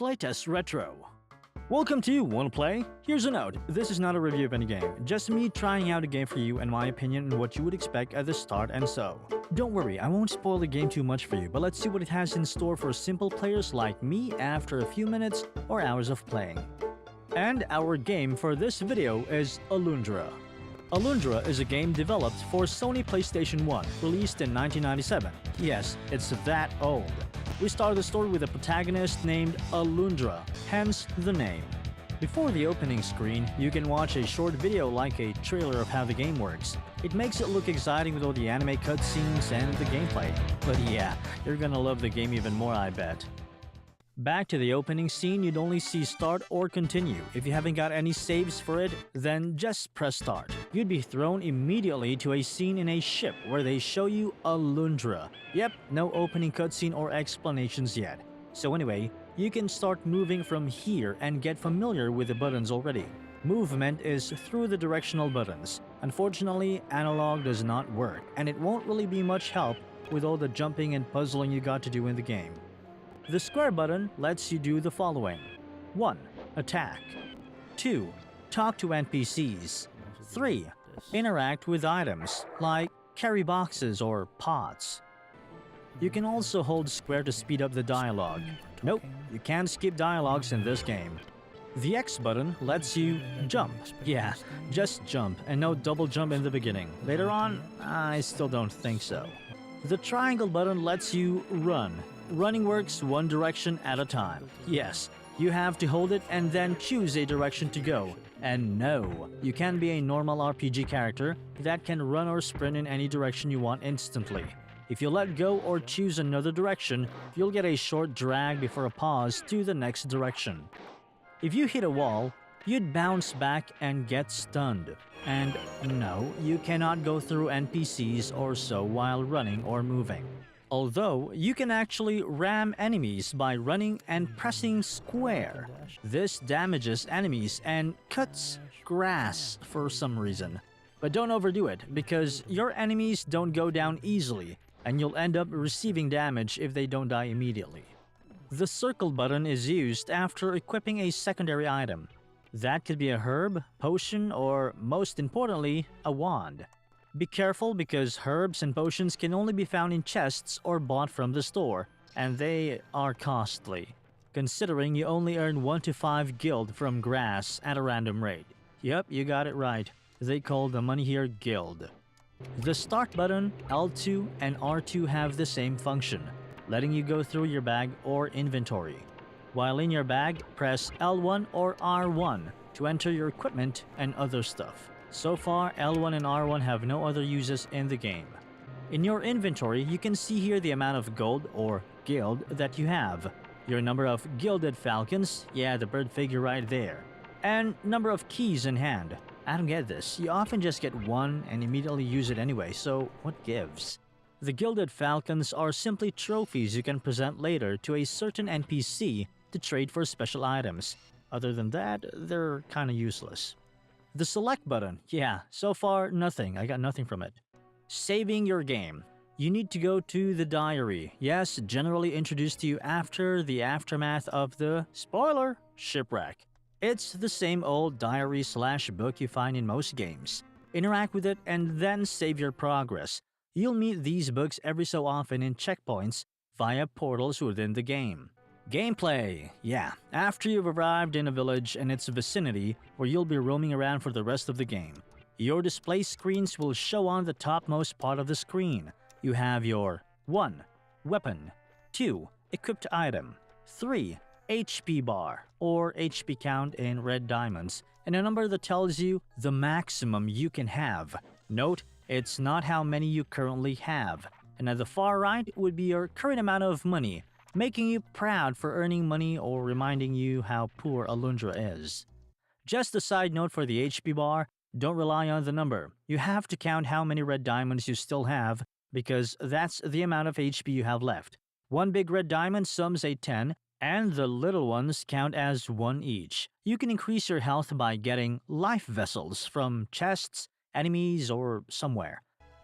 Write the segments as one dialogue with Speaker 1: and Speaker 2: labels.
Speaker 1: Playtest Retro. Welcome to Wanna Play? Here's a note, this is not a review of any game, just me trying out a game for you and my opinion on what you would expect at the start and so. Don't worry, I won't spoil the game too much for you, but let's see what it has in store for simple players like me after a few minutes or hours of playing. And our game for this video is Alundra. Alundra is a game developed for Sony PlayStation 1, released in 1997. Yes, it's that old. We start the story with a protagonist named Alundra, hence the name. Before the opening screen, you can watch a short video like a trailer of how the game works. It makes it look exciting with all the anime cutscenes and the gameplay. But yeah, you're gonna love the game even more, I bet. Back to the opening scene, you'd only see start or continue. If you haven't got any saves for it, then just press start. You'd be thrown immediately to a scene in a ship where they show you Alundra. Yep, no opening cutscene or explanations yet. So anyway, you can start moving from here and get familiar with the buttons already. Movement is through the directional buttons. Unfortunately, analog does not work, and it won't really be much help with all the jumping and puzzling you got to do in the game. The square button lets you do the following. 1. Attack. 2. Talk to NPCs. 3. Interact with items, like carry boxes or pots. You can also hold square to speed up the dialogue. Nope, you can't skip dialogues in this game. The X button lets you jump. Yeah, just jump and no double jump in the beginning. Later on, I still don't think so. The triangle button lets you run. Running works one direction at a time. Yes, you have to hold it and then choose a direction to go. And no, you can't be a normal RPG character that can run or sprint in any direction you want instantly. If you let go or choose another direction, you'll get a short drag before a pause to the next direction. If you hit a wall, you'd bounce back and get stunned. And no, you cannot go through NPCs or so while running or moving. Although, you can actually ram enemies by running and pressing square. This damages enemies and cuts grass for some reason. But don't overdo it, because your enemies don't go down easily, and you'll end up receiving damage if they don't die immediately. The circle button is used after equipping a secondary item. That could be a herb, potion, or most importantly, a wand. Be careful because herbs and potions can only be found in chests or bought from the store, and they are costly, considering you only earn 1 to 5 guild from grass at a random rate. Yep, you got it right. They call the money here guild. The start button, L2 and R2 have the same function, letting you go through your bag or inventory. While in your bag, press L1 or R1 to enter your equipment and other stuff. So far, L1 and R1 have no other uses in the game. In your inventory, you can see here the amount of gold or guild that you have, your number of gilded falcons, yeah, the bird figure right there, and number of keys in hand. I don't get this, you often just get one and immediately use it anyway, so what gives? The gilded falcons are simply trophies you can present later to a certain NPC to trade for special items. Other than that, they're kinda useless. The select button, yeah, so far nothing, I got nothing from it. Saving your game. You need to go to the diary, yes, generally introduced to you after the aftermath of the, spoiler, shipwreck. It's the same old diary/book you find in most games. Interact with it and then save your progress. You'll meet these books every so often in checkpoints via portals within the game. Gameplay. Yeah, after you've arrived in a village and its vicinity where you'll be roaming around for the rest of the game, your display screens will show on the topmost part of the screen. You have your 1. Weapon, 2. Equipped item, 3. HP bar or HP count in red diamonds, and a number that tells you the maximum you can have. Note, it's not how many you currently have. And at the far right would be your current amount of money, making you proud for earning money or reminding you how poor Alundra is. Just a side note for the HP bar, don't rely on the number. You have to count how many red diamonds you still have, because that's the amount of HP you have left. One big red diamond sums a 10, and the little ones count as 1 each. You can increase your health by getting life vessels from chests, enemies, or somewhere.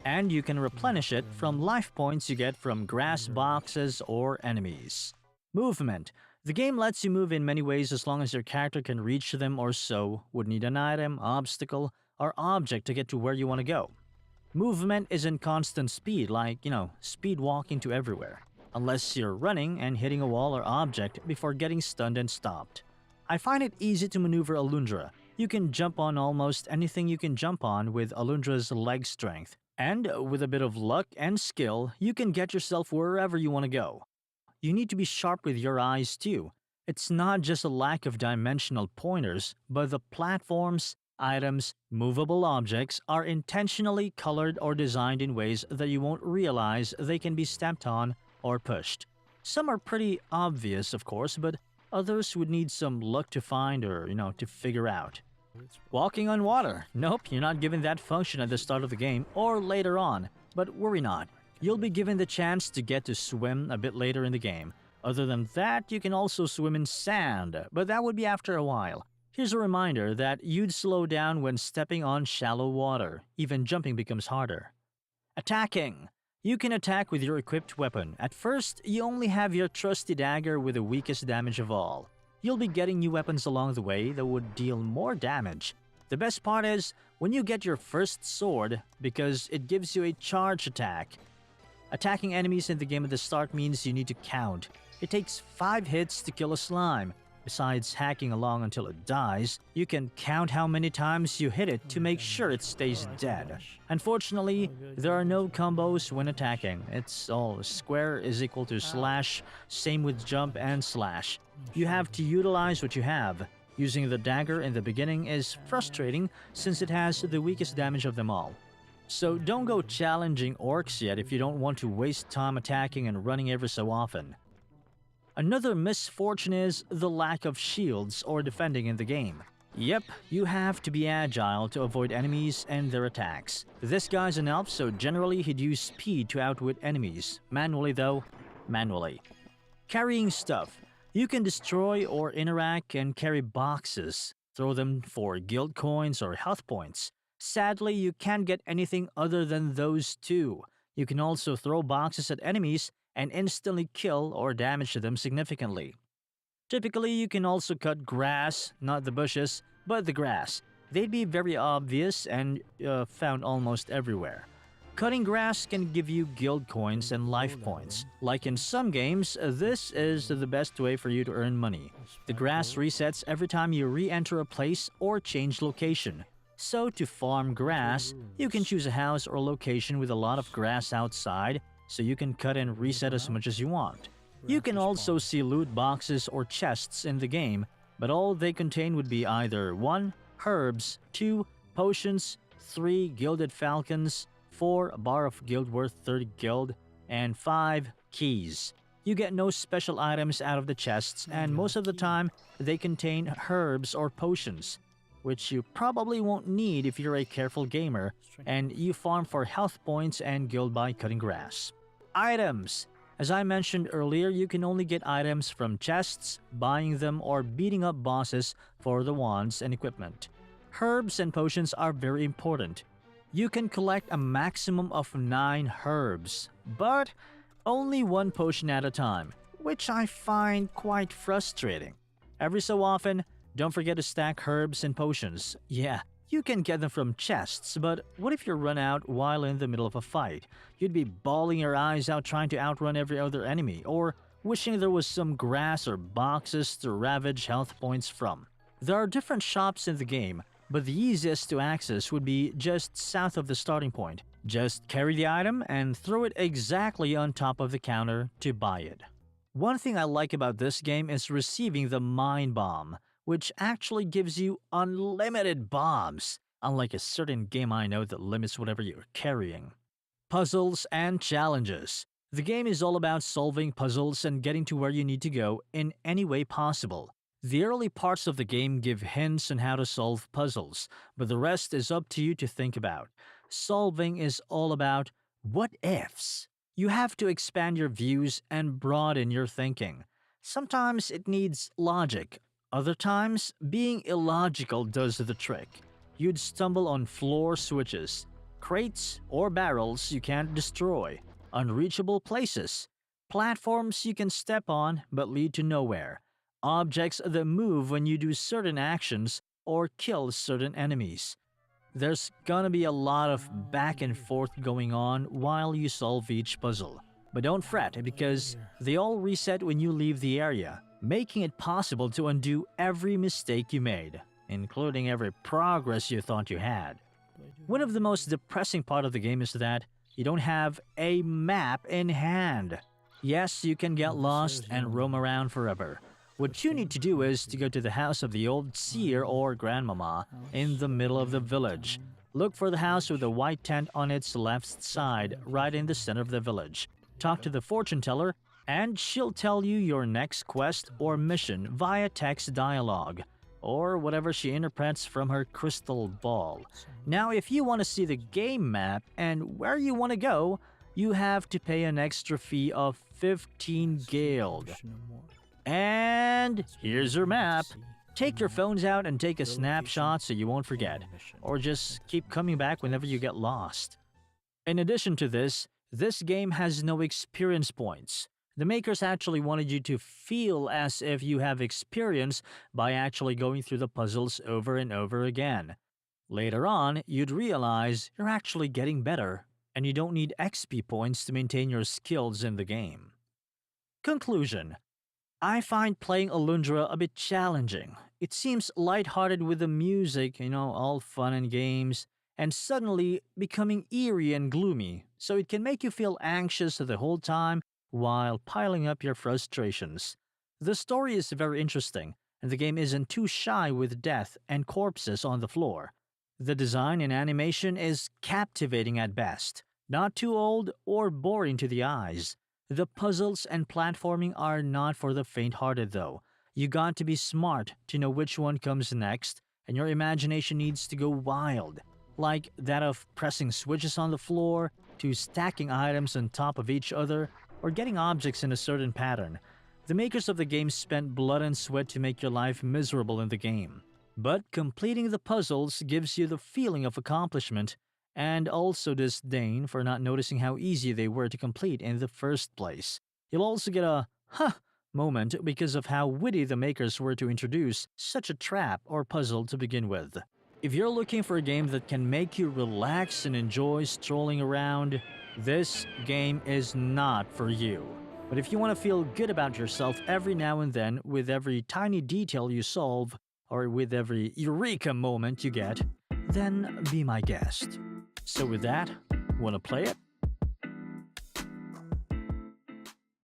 Speaker 1: And you can replenish it from life points you get from grass boxes or enemies. Movement. The game lets you move in many ways as long as your character can reach them or so, would need an item, obstacle, or object to get to where you want to go. Movement isn't constant speed like, speed walking to everywhere, unless you're running and hitting a wall or object before getting stunned and stopped. I find it easy to maneuver Alundra. You can jump on almost anything you can jump on with Alundra's leg strength. And with a bit of luck and skill, you can get yourself wherever you want to go. You need to be sharp with your eyes too. It's not just a lack of dimensional pointers, but the platforms, items, movable objects are intentionally colored or designed in ways that you won't realize they can be stepped on or pushed. Some are pretty obvious, of course, but others would need some luck to find or, to figure out. Walking on water. Nope, you're not given that function at the start of the game or later on, but worry not. You'll be given the chance to get to swim a bit later in the game. Other than that, you can also swim in sand, but that would be after a while. Here's a reminder that you'd slow down when stepping on shallow water. Even jumping becomes harder. Attacking. You can attack with your equipped weapon. At first, you only have your trusty dagger with the weakest damage of all. You'll be getting new weapons along the way that would deal more damage. The best part is when you get your first sword, because it gives you a charge attack. Attacking enemies in the game at the start means you need to count. It takes 5 hits to kill a slime. Besides hacking along until it dies, you can count how many times you hit it to make sure it stays dead. Unfortunately, there are no combos when attacking. It's all square is equal to slash, same with jump and slash. You have to utilize what you have. Using the dagger in the beginning is frustrating since it has the weakest damage of them all. So don't go challenging orcs yet if you don't want to waste time attacking and running every so often. Another misfortune is the lack of shields or defending in the game. Yep, you have to be agile to avoid enemies and their attacks. This guy's an elf, so generally he'd use speed to outwit enemies. Manually though, manually. Carrying stuff. You can destroy or interact and carry boxes. Throw them for guild coins or health points. Sadly, you can't get anything other than those two. You can also throw boxes at enemies and instantly kill or damage them significantly. Typically, you can also cut grass, not the bushes, but the grass. They'd be very obvious and found almost everywhere. Cutting grass can give you guild coins and life points. Like in some games, this is the best way for you to earn money. The grass resets every time you re-enter a place or change location. So to farm grass, you can choose a house or location with a lot of grass outside, so you can cut and reset as much as you want. You can also see loot boxes or chests in the game, but all they contain would be either 1. Herbs, 2. Potions, 3. Gilded falcons, 4. A bar of guild worth 30 guild, and 5. Keys. You get no special items out of the chests, and most of the time, they contain herbs or potions, which you probably won't need if you're a careful gamer, and you farm for health points and guild by cutting grass. Items. As I mentioned earlier, you can only get items from chests, buying them, or beating up bosses for the wands and equipment. Herbs and potions are very important. You can collect a maximum of 9 herbs, but only 1 potion at a time, which I find quite frustrating. Every so often, don't forget to stack herbs and potions. Yeah, you can get them from chests, but what if you run out while in the middle of a fight? You'd be bawling your eyes out trying to outrun every other enemy, or wishing there was some grass or boxes to ravage health points from. There are different shops in the game, but the easiest to access would be just south of the starting point. Just carry the item and throw it exactly on top of the counter to buy it. One thing I like about this game is receiving the Mind Bomb, which actually gives you unlimited bombs, unlike a certain game I know that limits whatever you're carrying. Puzzles and challenges. The game is all about solving puzzles and getting to where you need to go in any way possible. The early parts of the game give hints on how to solve puzzles, but the rest is up to you to think about. Solving is all about what ifs. You have to expand your views and broaden your thinking. Sometimes it needs logic. Other times, being illogical does the trick. You'd stumble on floor switches, crates or barrels you can't destroy, unreachable places, platforms you can step on but lead to nowhere. objects that move when you do certain actions or kill certain enemies. There's gonna be a lot of back and forth going on while you solve each puzzle. But don't fret because they all reset when you leave the area, making it possible to undo every mistake you made, including every progress you thought you had. One of the most depressing part of the game is that you don't have a map in hand. Yes, you can get lost and roam around forever. What you need to do is to go to the house of the old seer or grandmama in the middle of the village. Look for the house with the white tent on its left side, right in the center of the village. Talk to the fortune teller, and she'll tell you your next quest or mission via text dialogue, or whatever she interprets from her crystal ball. Now, if you want to see the game map and where you want to go, you have to pay an extra fee of 15 Geld. And here's your map. Take your phones out and take a snapshot so you won't forget, or just keep coming back whenever you get lost. In addition to this game has no experience points. The makers actually wanted you to feel as if you have experience by actually going through the puzzles over and over again. Later on, you'd realize you're actually getting better, and you don't need XP points to maintain your skills in the game. Conclusion: I find playing Alundra a bit challenging. It seems lighthearted with the music, all fun and games, and suddenly becoming eerie and gloomy, so it can make you feel anxious the whole time while piling up your frustrations. The story is very interesting, and the game isn't too shy with death and corpses on the floor. The design and animation is captivating at best, not too old or boring to the eyes. The puzzles and platforming are not for the faint-hearted though. You got to be smart to know which one comes next, and your imagination needs to go wild, like that of pressing switches on the floor, to stacking items on top of each other, or getting objects in a certain pattern. The makers of the game spent blood and sweat to make your life miserable in the game. But completing the puzzles gives you the feeling of accomplishment, and also disdain for not noticing how easy they were to complete in the first place. You'll also get a "huh" moment because of how witty the makers were to introduce such a trap or puzzle to begin with. If you're looking for a game that can make you relax and enjoy strolling around, this game is not for you. But if you want to feel good about yourself every now and then with every tiny detail you solve, or with every eureka moment you get, then be my guest. So with that, wanna play it?